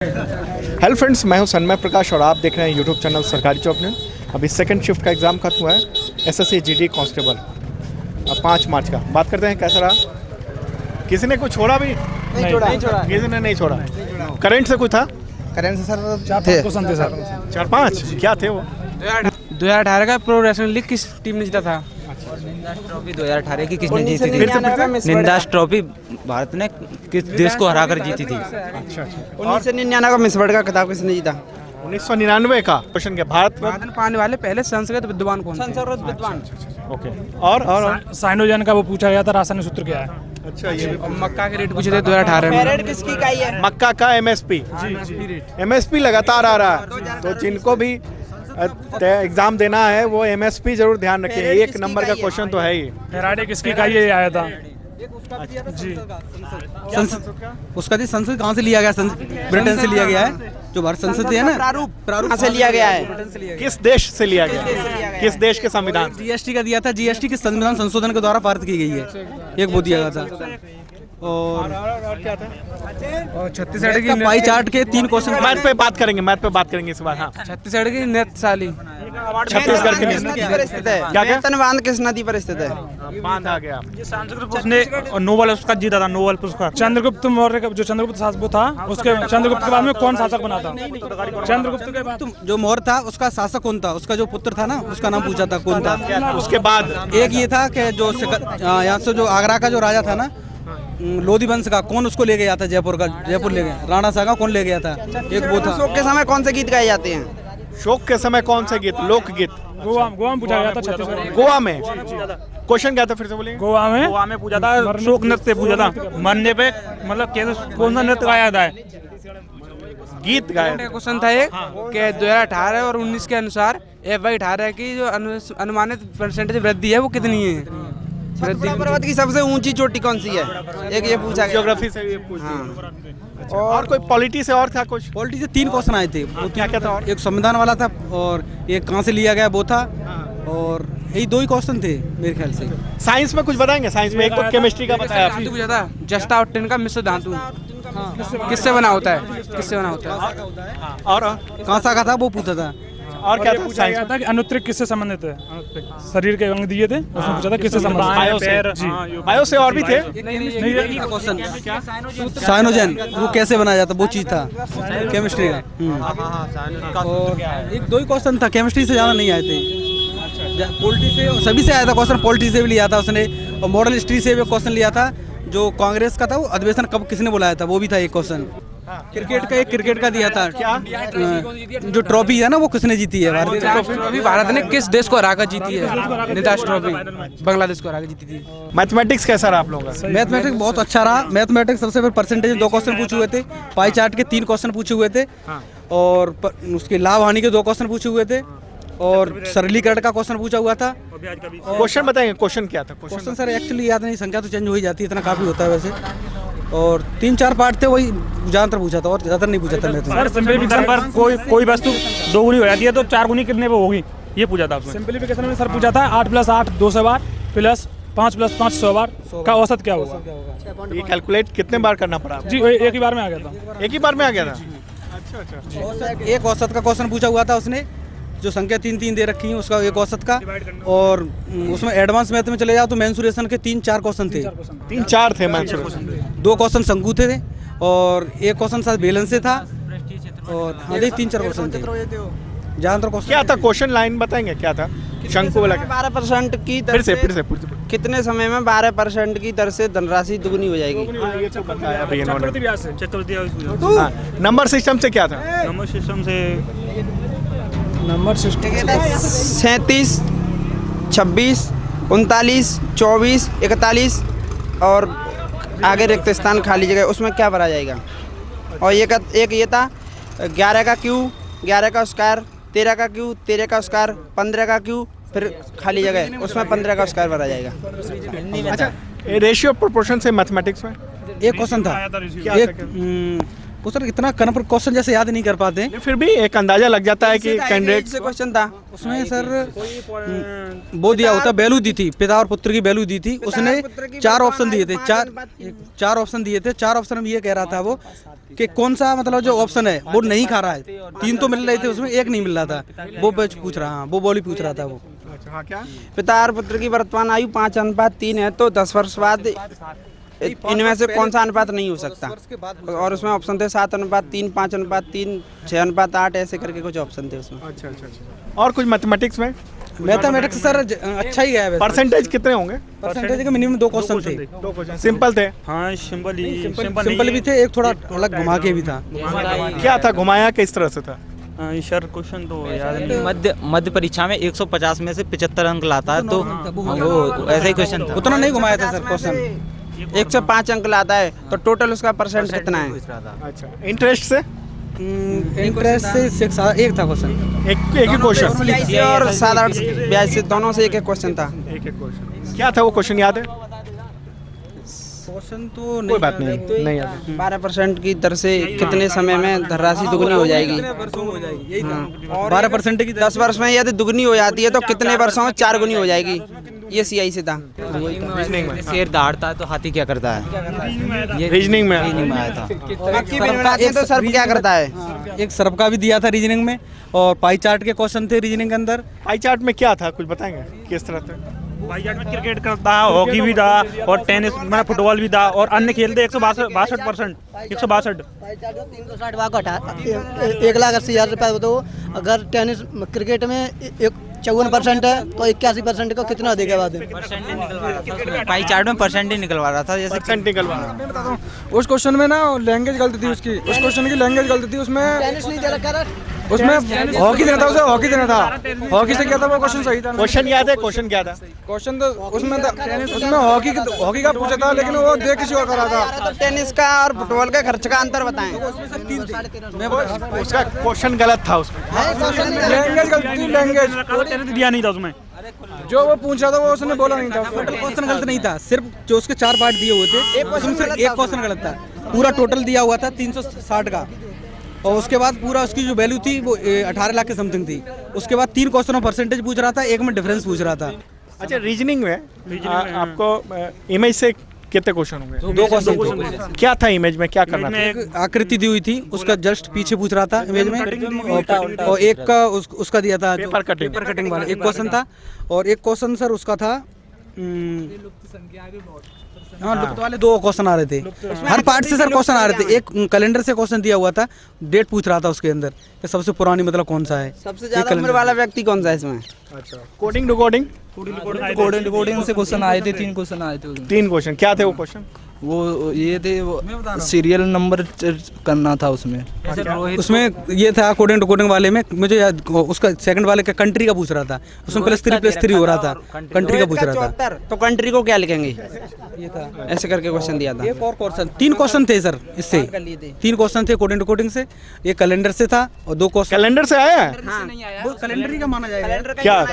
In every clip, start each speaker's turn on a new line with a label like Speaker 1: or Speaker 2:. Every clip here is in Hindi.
Speaker 1: हेलो फ्रेंड्स, मैं हूं सन्मय प्रकाश और आप देख रहे हैं यूट्यूब चैनल सरकारी जॉब न्यूज़। अभी सेकंड शिफ्ट का एग्ज़ाम खत्म हुआ है एसएससी जीडी कांस्टेबल। अब 5 मार्च का बात करते हैं कैसा रहा। किसी ने कुछ छोड़ा भी नहीं छोड़ा किसी ने नहीं छोड़ा। करंट से कुछ था?
Speaker 2: करेंट से सर
Speaker 1: 4-5 क्या थे वो?
Speaker 3: 2018 का प्रो रेसलिंग लीग किस टीम ने जीता था?
Speaker 2: ट्रॉफी 2018 की किसने जीती थी?
Speaker 3: निंदास ट्रॉफी भारत ने किस देश को हराकर जीती थी?
Speaker 1: अच्छा।
Speaker 2: 1999 का मिस वर्ल्ड का खिताब किसने जीता?
Speaker 1: 1999 का क्वेश्चन क्या? भारत में?
Speaker 3: भारत में पाने वाले पहले संस्कृत विद्वान कौन थे?
Speaker 2: संस्कृत विद्वान।
Speaker 1: ओके। और
Speaker 4: साइनोजन का वो पूछा गया था, रासायनिक सूत्र क्या है?
Speaker 1: अच्छा, ये
Speaker 3: और मक्का के रेट पूछे थे 2018 में।
Speaker 2: रेट किसकी का ही है?
Speaker 1: मक्का का एमएसपी लगातार आ रहा है, तो जिनको भी एग्जाम देना है वो एमएसपी जरूर ध्यान रखें। एक नंबर का क्वेश्चन तो है ही।
Speaker 4: फेराडे किसकी का ये आया था? जी,
Speaker 2: उसका भी संसद कहाँ से लिया गया? ब्रिटेन से लिया गया है। जो भारत संसद है ना, प्रारूप कहाँ से लिया गया है?
Speaker 1: किस देश से लिया गया? किस देश के संविधान?
Speaker 2: जीएसटी का दिया था। जीएसटी के संविधान संशोधन के द्वारा पारित की गई है। एक वो दिया गया था। और
Speaker 1: क्या था?
Speaker 3: और छत्तीसगढ़ की
Speaker 2: पाई चार्ट के 3 क्वेश्चन।
Speaker 1: मैथ पे बात करेंगे इस बार। हाँ,
Speaker 3: छत्तीसगढ़ की नृत्यशाली
Speaker 1: छत्तीसगढ़ के
Speaker 2: नदी पर स्थित है।
Speaker 1: क्या क्या?
Speaker 2: बांध किस नदी पर स्थित है?
Speaker 1: बांध आ गया।
Speaker 4: उसने नोबेल उसका जीता था, नोबेल पुरस्कार। चंद्रगुप्त मौर्य का जो चंद्रगुप्त शासक था, उसके चंद्रगुप्त के बाद में कौन शासक बना था? चंद्रगुप्त के बाद
Speaker 2: जो मौर्य था उसका शासक कौन था? उसका जो पुत्र था ना, उसका नाम पूछा था, कौन था?
Speaker 1: उसके बाद
Speaker 2: एक ये था कि जो यहाँ से जो आगरा का जो राजा था ना, लोधी वंश का, कौन उसको ले गया था? जयपुर ले गया। राणा साहब कौन ले गया था? एक वो था। शोक के समय कौन से गीत गाए जाते हैं?
Speaker 1: शोक के समय कौन से गीत? लोकगीत।
Speaker 4: गोवा में पूछा गया था। छत्तीसगढ़
Speaker 1: गोवा में क्वेश्चन क्या था? फिर से बोलिए।
Speaker 4: गोवा में पूछा था, शोक नृत्य पूछा था। मरने पे मतलब कौन सा नृत्य गाया जाता है?
Speaker 1: गीत गाया।
Speaker 3: क्वेश्चन था एक कि 2018 और 19 के अनुसार FY18 की जो अनुमानित परसेंटेज वृद्धि है वो कितनी है?
Speaker 2: पर्वत की सबसे ऊंची चोटी कौन सी है? एक ये पूछा गया।
Speaker 1: ज्योग्राफी से ये पूछ अच्छा, और कोई पॉलिटी से और था कुछ?
Speaker 2: पॉलिटी से 3 क्वेश्चन आए थे।
Speaker 1: वो क्या था? और
Speaker 2: एक संविधान वाला था और एक कहाँ से लिया गया वो था। और यही 2 ही क्वेश्चन थे मेरे ख्याल से।
Speaker 1: साइंस में कुछ बताएंगे? साइंस में एक तो केमिस्ट्री का बताया।
Speaker 3: धातु पूछा था, जस्ता और टिन का मिश्र धातु किससे बना होता है?
Speaker 1: और
Speaker 2: कांसा का था वो पूछा था।
Speaker 1: और क्या था?
Speaker 4: पूछा गया था कि अनुत्तरिक किससे संबंधित है? शरीर के अंग दिए थे, उसमें पूछा था किससे संबंधित है?
Speaker 1: बायो से और भी थे।
Speaker 2: साइनोजन वो कैसे बनाया जाता, वो चीज था केमिस्ट्री का। और एक 2 ही क्वेश्चन था, केमिस्ट्री से ज़्यादा नहीं आए थे। पॉलिटी से सभी से आया था क्वेश्चन। पॉलिटी से भी लिया था उसने, और मॉडल हिस्ट्री से भी क्वेश्चन लिया था। जो कांग्रेस का था वो अधिवेशन कब किसने बुलाया था, वो भी था एक क्वेश्चन। क्रिकेट का दिया था। क्या जो ट्रॉफी है ना, वो किसने जीती है? भारतीय
Speaker 3: ट्रॉफी भारत ने किस देश को हराकर जीती है? निदास ट्रॉफी बांग्लादेश को हराकर जीती थी।
Speaker 1: मैथमेटिक्स कैसा रहा आप लोगों का?
Speaker 2: मैथमेटिक्स बहुत अच्छा रहा। मैथमेटिक्स सबसे पहले परसेंटेज 2 क्वेश्चन पूछे हुए थे। पाई चार्ट के 3 क्वेश्चन पूछे हुए थे। और उसके लाभ हानि के 2 क्वेश्चन पूछे हुए थे। और सरलीकरण का क्वेश्चन पूछा हुआ था।
Speaker 1: क्वेश्चन बताएंगे? क्वेश्चन क्या था?
Speaker 2: क्वेश्चन सर एक्चुअली याद नहीं, संख्या तो चेंज हो ही जाती है, इतना काफ़ी होता है वैसे। और 3-4 पार्ट थे, वही ज़्यादातर पूछा था और ज़्यादा नहीं पूछा था।
Speaker 4: सर सिंपलीफिकेशन पर कोई वस्तु 2 गुनी हो जाती है तो 4 गुनी कितने पे होगी, ये पूछा था आपने। सिंपलीफिकेशन में सर पूछा था 8 + 8 200 बार प्लस 5 + 5 100 बार का औसत क्या होगा?
Speaker 1: ये कैलकुलेट कितने बार करना पड़ा?
Speaker 4: जी, एक ही बार में आ गया था।
Speaker 1: एक ही बार में आ गया था। अच्छा।
Speaker 2: एक औसत का क्वेश्चन पूछा हुआ था उसने, जो संख्या 3-3 दे रखी है उसका एक औसत का। और उसमें एडवांस मैथ में चले जाओ तो मेंसुरेशन के 3-4 क्वेश्चन थे।
Speaker 1: 3-4 थे मेंसुरेशन।
Speaker 2: 2 क्वेश्चन शंकु थे और एक क्वेश्चन शायद बेलन से था। और हाँ, 3-4 क्वेश्चन थे। ज़्यादातर क्वेश्चन
Speaker 1: क्या था? क्वेश्चन लाइन बताएंगे क्या था? शंकु वाला
Speaker 2: 12% की दर से कितने समय में 12% की दर से धनराशि दुगुनी हो जाएगी?
Speaker 1: नंबर सिस्टम से क्या था?
Speaker 4: नंबर सिस्टम
Speaker 2: 37, 26, 39, 24, 41 और आगे रिक्त स्थान खाली जगह, उसमें क्या भरा जाएगा? और एक ये था 11 का क्यू, 11 का स्क्वायर, 13 का क्यू, 13 का स्क्वायर, 15 का क्यू, फिर खाली जगह, उसमें 15 का स्क्वायर भरा जाएगा।
Speaker 1: अच्छा, रेशियो प्रोपोर्शन से मैथमेटिक्स में
Speaker 2: एक क्वेश्चन था। एक वो सर इतना कन्फर्म क्वेश्चन जैसे याद नहीं कर पाते हैं।
Speaker 1: फिर भी एक अंदाजा लग जाता है कि कैंडिडेट
Speaker 3: से क्वेश्चन था
Speaker 2: उसमें सर वो दिया होता, वैल्यू दी थी, पिता और पुत्र की वैल्यू दी थी उसने। चार ऑप्शन दिए थे, चार ऑप्शन दिए थे। चार ऑप्शन में ये कह रहा था वो कि कौन सा मतलब जो ऑप्शन है वो नहीं खा रहा है। 3 तो मिल रहे थे उसमें, एक नहीं मिल रहा था। वो पूछ रहा, हाँ वो बोली पूछ रहा था वो।
Speaker 1: हाँ क्या
Speaker 3: पिता और पुत्र की वर्तमान आयु 5:3 है, तो 10 वर्ष बाद इनमें से कौन सा अनुपात नहीं हो सकता। और उसमें ऑप्शन थे 7:3, 5:3, 6:8, ऐसे करके कुछ ऑप्शन थे उसमें।
Speaker 1: अच्छा अच्छा अच्छा। और कुछ मैथमेटिक्स में?
Speaker 2: मैथमेटिक्स सर अच्छा ही है।
Speaker 1: परसेंटेज कितने होंगे?
Speaker 2: परसेंटेज के मिनिमम 2 क्वेश्चन थे।
Speaker 1: 2 क्वेश्चन सिंपल थे?
Speaker 4: हाँ
Speaker 2: सिंपल भी थे, एक थोड़ा अलग घुमा के भी था।
Speaker 1: क्या था, घुमाया किस तरह से था?
Speaker 4: सर क्वेश्चन तो याद नहीं।
Speaker 5: मध्य परीक्षा में 150 में से 75 अंक लाता है, तो वो ऐसा ही क्वेश्चन था।
Speaker 2: उतना नहीं घुमाया था सर क्वेश्चन।
Speaker 3: 105 अंक लाता है तो टोटल उसका परसेंट कितना है?
Speaker 1: अच्छा, इंटरेस्ट से?
Speaker 2: इंटरेस्ट से एक था क्वेश्चन,
Speaker 1: एक ही क्वेश्चन
Speaker 3: और सादा ब्याज से दोनों से एक क्वेश्चन था।
Speaker 1: एक क्वेश्चन। क्या था वो क्वेश्चन, याद है?
Speaker 2: क्वेश्चन तो
Speaker 1: कोई बात नहीं याद है।
Speaker 3: 12% की दर से कितने समय में धनराशि दुगनी हो जाएगी?
Speaker 2: 12% की
Speaker 3: 10 वर्ष में यदि दुगनी हो जाती है तो कितने वर्षों में 4 गुनी हो जाएगी? ये CI से था।
Speaker 5: शेर दहाड़ता है तो हाथी क्या करता है? ये
Speaker 1: रीजनिंग में
Speaker 5: आया था।
Speaker 3: तो सर्प क्या करता है?
Speaker 2: एक सर्प का भी दिया था रीजनिंग में, और पाई चार्ट के क्वेश्चन थे रीजनिंग के अंदर।
Speaker 1: पाई चार्ट में क्या था, कुछ बताएंगे किस तरह से?
Speaker 4: भाई में क्रिकेट का था, हॉकी भी था, और टेनिस मतलब फुटबॉल भी था, और अन्य खेल थे। 162%, 162।
Speaker 6: 360 भाग 1,80,000 रुपये दो। अगर टेनिस क्रिकेट में 54% है तो 81% को कितना देगा बाद में?
Speaker 5: पाई चार्ट में परसेंट ही निकलवा रहा था, जैसे
Speaker 1: परसेंट निकलवा।
Speaker 7: उस क्वेश्चन में ना लैंग्वेज गलत थी उसकी, उस क्वेश्चन की लैंग्वेज गलत थी। उसमें
Speaker 6: टेनिस नहीं दे रखा,
Speaker 7: उसमें हॉकी देना था, उसे हॉकी देना था। हॉकी से क्या था वो क्वेश्चन सही था।
Speaker 1: क्वेश्चन याद है? क्वेश्चन क्या था?
Speaker 7: क्वेश्चन तो उसमें हॉकी का पूछा था, लेकिन वो दे किसी और करा था।
Speaker 3: तो टेनिस का और फुटबॉल का खर्च का अंतर बताएं।
Speaker 1: उसका क्वेश्चन गलत था उसमें।
Speaker 7: लैंग्वेज गलत थी, लैंग्वेज
Speaker 4: दिया नहीं था उसमें।
Speaker 7: जो वो पूछा था वो उसने बोला नहीं था।
Speaker 2: क्वेश्चन गलत नहीं था, सिर्फ जो उसके 4 पार्ट दिए हुए थे उसमें सिर्फ एक क्वेश्चन गलत था। पूरा टोटल दिया हुआ था 360 का, और उसके बाद पूरा उसकी जो वैल्यू थी वो 18 लाख के समथिंग थी। उसके बाद 3 क्वेश्चन में परसेंटेज पूछ रहा था, एक में डिफरेंस पूछ रहा था।
Speaker 1: अच्छा, रीजनिंग में आपको इमेज से कितने क्वेश्चन होंगे?
Speaker 2: 2 क्वेश्चन।
Speaker 1: क्या था इमेज में, क्या करना था?
Speaker 2: एक आकृति दी हुई थी, उसका जस्ट पीछे पूछ रहा था इमेज में, और एक का उसका दिया था
Speaker 1: पेपर
Speaker 2: कटिंग वाला एक क्वेश्चन था। और एक क्वेश्चन सर उसका था हाँ, लुप्त वाले 2 क्वेश्चन आ रहे थे। हर पार्ट से सर क्वेश्चन आ रहे थे। एक कैलेंडर से क्वेश्चन दिया हुआ था, डेट पूछ रहा था उसके अंदर कि सबसे पुरानी मतलब कौन सा है,
Speaker 3: सबसे ज्यादा उम्र वाला व्यक्ति कौन सा है इसमें?
Speaker 1: अच्छा, कोडिंग टू कोडिंग
Speaker 8: से क्वेश्चन आए थे, 3 क्वेश्चन आए थे उसमें।
Speaker 1: 3 क्वेश्चन। क्या थे वो क्वेश्चन?
Speaker 8: वो ये थे, वो सीरियल नंबर करना था उसमें।
Speaker 2: उसमें ये था कोडिंग टू कोडिंग वाले में, मुझे उसका सेकंड वाले का कंट्री का पूछ रहा था। उसमें +3 हो रहा था, कंट्री का पूछ रहा था।
Speaker 3: तो कंट्री को क्या लिखेंगे?
Speaker 2: ये था
Speaker 3: ऐसे करके क्वेश्चन दिया था।
Speaker 2: एक और क्वेश्चन, 3 क्वेश्चन थे सर इससे। 3 क्वेश्चन थे कोडिंग टू कोडिंग से, एक कैलेंडर से था, और 2 क्वेश्चन
Speaker 1: कैलेंडर से आया है?
Speaker 2: वो कैलेंडर ही का माना जाएगा।
Speaker 1: क्या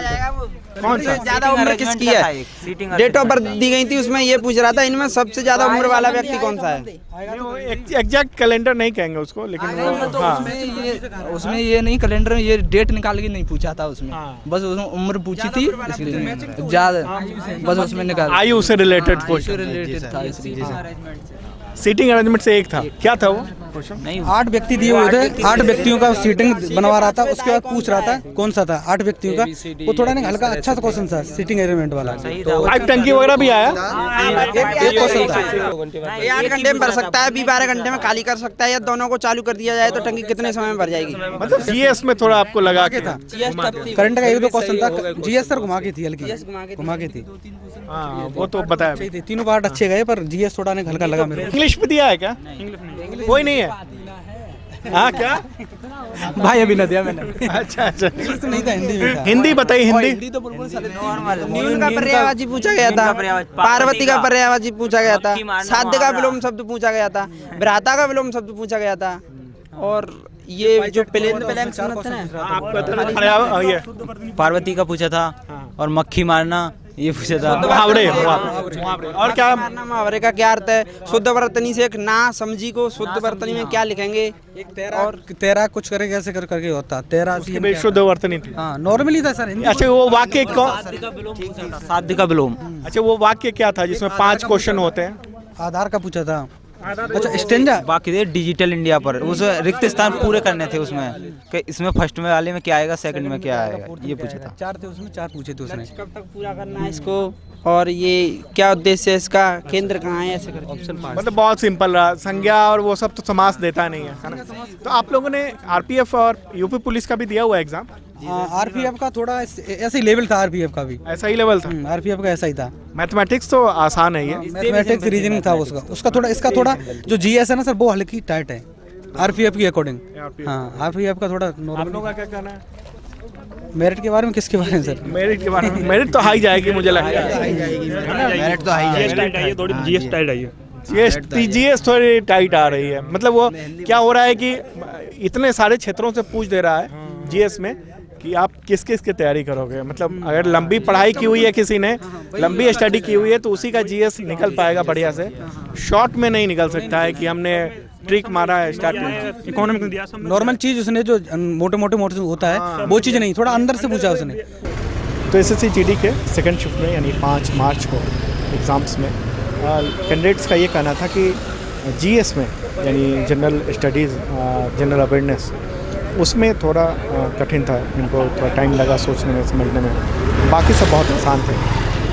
Speaker 3: कौन सा ज्यादा उम्र किसकी है? डेट ऑफ बर्थ दी गई थी, उसमें ये पूछ रहा था इनमें सबसे ज्यादा उम्र वाला व्यक्ति कौन सा है?
Speaker 1: एग्जैक्ट कैलेंडर नहीं कहेंगे उसको, लेकिन
Speaker 8: उसमें ये नहीं, कैलेंडर में ये डेट निकाल के नहीं पूछा था उसमें। बस उसमें उम्र पूछी थी, इसलिए ज्यादा बस उसमें निकाल
Speaker 1: आयु से रिलेटेड क्वेश्चन,
Speaker 8: रिलेटेड था इसलिए।
Speaker 1: सीटिंग अरेंजमेंट से एक था। क्या था वो क्वेश्चन?
Speaker 2: 8 व्यक्ति दिए हुए थे, 8 व्यक्तियों का सीटिंग बनवा रहा था। उसके बाद पूछ रहा था कौन सा था 8 व्यक्तियों का। वो थोड़ा नहीं हल्का अच्छा सा क्वेश्चन था, सीटिंग अरेंजमेंट वाला।
Speaker 1: पाइप टंकी वगैरह भी आया?
Speaker 2: एक क्वेश्चन था।
Speaker 3: 8 घंटे में भर सकता है, 12 घंटे में खाली कर सकता है, या दोनों को चालू कर दिया जाए तो टंकी कितने समय में भर जाएगी?
Speaker 1: मतलब जीएस में थोड़ा आपको लगा के था।
Speaker 2: करंट का 1-2 क्वेश्चन था। जीएस सर घुमा के थी, हल्की घुमा के थी।
Speaker 1: हाँ, वो तो बताया।
Speaker 2: सही थी, तीनों पार्ट अच्छे गए, पर जीएस थोड़ा हल्का लगा मेरे को।
Speaker 1: इंग्लिश में दिया है क्या? कोई नहीं है। हाँ क्या
Speaker 2: भाई अभी न दिया मैंने।
Speaker 1: अच्छा अच्छा,
Speaker 2: नहीं था, हिंदी में था।
Speaker 1: हिंदी बताइए। हिंदी
Speaker 3: तो बिल्कुल न्यून का पर्यायवाची पूछा गया था, पार्वती का पर्यायवाची पूछा गया था, साध्य का विलोम शब्द पूछा गया था, भ्राता का विलोम शब्द पूछा गया था, और ये जो
Speaker 5: पार्वती का पूछा था, और मक्खी मारना, ये पूछा था।
Speaker 1: मुहावरे और क्या?
Speaker 3: मुहावरे का क्या अर्थ है? शुद्ध वर्तनी से एक ना समझी को शुद्ध वर्तनी में क्या लिखेंगे?
Speaker 2: एक तेरा और तेरा कुछ करे कैसे कर करके होता तेरा
Speaker 1: उसके भी शुद्ध वर्तनी थी।
Speaker 2: हाँ नॉर्मली था सर।
Speaker 1: अच्छा वो वाक्य
Speaker 5: साध्य का विलोम।
Speaker 1: अच्छा वो वाक्य क्या था जिसमें 5 क्वेश्चन होते हैं?
Speaker 2: आधार का पूछा था। अच्छा स्टेंजा
Speaker 5: बाकी थे डिजिटल इंडिया पर, उस रिक्त स्थान पूरे करने थे उसमें कि इसमें फर्स्ट में वाले में क्या आएगा, सेकंड में क्या आएगा, ये पूछा था।
Speaker 2: 4 थे उसमें, 4 पूछे थे उसने।
Speaker 3: कब तक पूरा करना है इसको और ये क्या उद्देश्य है इसका, केंद्र कहाँ है, ऐसे करके ऑप्शन
Speaker 1: मतलब बहुत सिंपल रहा। संज्ञा और वो सब तो समास देता नहीं है ना। तो आप लोगों ने आरपीएफ और यूपी पुलिस का भी दिया हुआ एग्जाम?
Speaker 2: आरपीएफ का थोड़ा ऐसा ही लेवल था, आरपीएफ का भी
Speaker 1: ऐसा ही लेवल था।
Speaker 2: आरपीएफ का ऐसा ही था।
Speaker 1: मैथमेटिक्स तो आसान है ये।
Speaker 2: मैथमेटिक्स रीजनिंग था उसका थोड़ा, इसका थोड़ा जो जीएस है ना सर वो हल्की टाइट है आरपीएफ के अकॉर्डिंग। हाँ आरपीएफ का थोड़ा
Speaker 1: आप लोगों का क्या कहना है?
Speaker 2: मेरिट के बारे में? किसके बारे में सर?
Speaker 1: मेरिट के बारे में। मेरिट तो हाई जाएगी मुझे लगता है।
Speaker 3: मेरिट तो हाई
Speaker 1: जीएस थोड़ी टाइट आ रही है। मतलब वो क्या हो रहा है कि इतने सारे क्षेत्रों से पूछ दे रहा है जीएस में कि आप किस किस की तैयारी करोगे। मतलब अगर लंबी पढ़ाई की हुई है किसी ने, लंबी स्टडी की हुई है, तो उसी का जीएस निकल पाएगा बढ़िया से। शॉर्ट में नहीं निकल सकता है कि हमने ट्रिक मारा है स्टार्टिंग।
Speaker 4: इकोनॉमिक दिया
Speaker 2: नॉर्मल चीज़ उसने जो मोटे मोटे होता है वो चीज़ नहीं, थोड़ा अंदर से पूछा उसने।
Speaker 1: तो एसएससी जीडी के सेकंड शिफ्ट में यानी 5 मार्च को एग्ज़ाम्स में कैंडिडेट्स का ये कहना था कि जीएस में यानी जनरल स्टडीज़, जनरल अवेयरनेस, उसमें थोड़ा कठिन था। इनको थोड़ा टाइम लगा सोचने में, समझने में। बाकी सब बहुत आसान थे।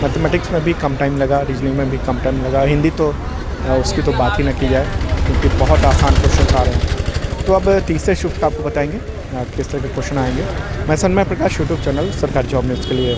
Speaker 1: मैथमेटिक्स में भी कम टाइम लगा, रीजनिंग में भी कम टाइम लगा। हिंदी तो उसकी तो बात ही ना की जाए क्योंकि बहुत आसान क्वेश्चन आ रहे हैं। तो अब तीसरे शिफ्ट का आपको बताएंगे किस तरह के क्वेश्चन आएंगे। मैं सन्मय प्रकाश यूट्यूब चैनल सरकारी जॉब न्यूज़ के लिए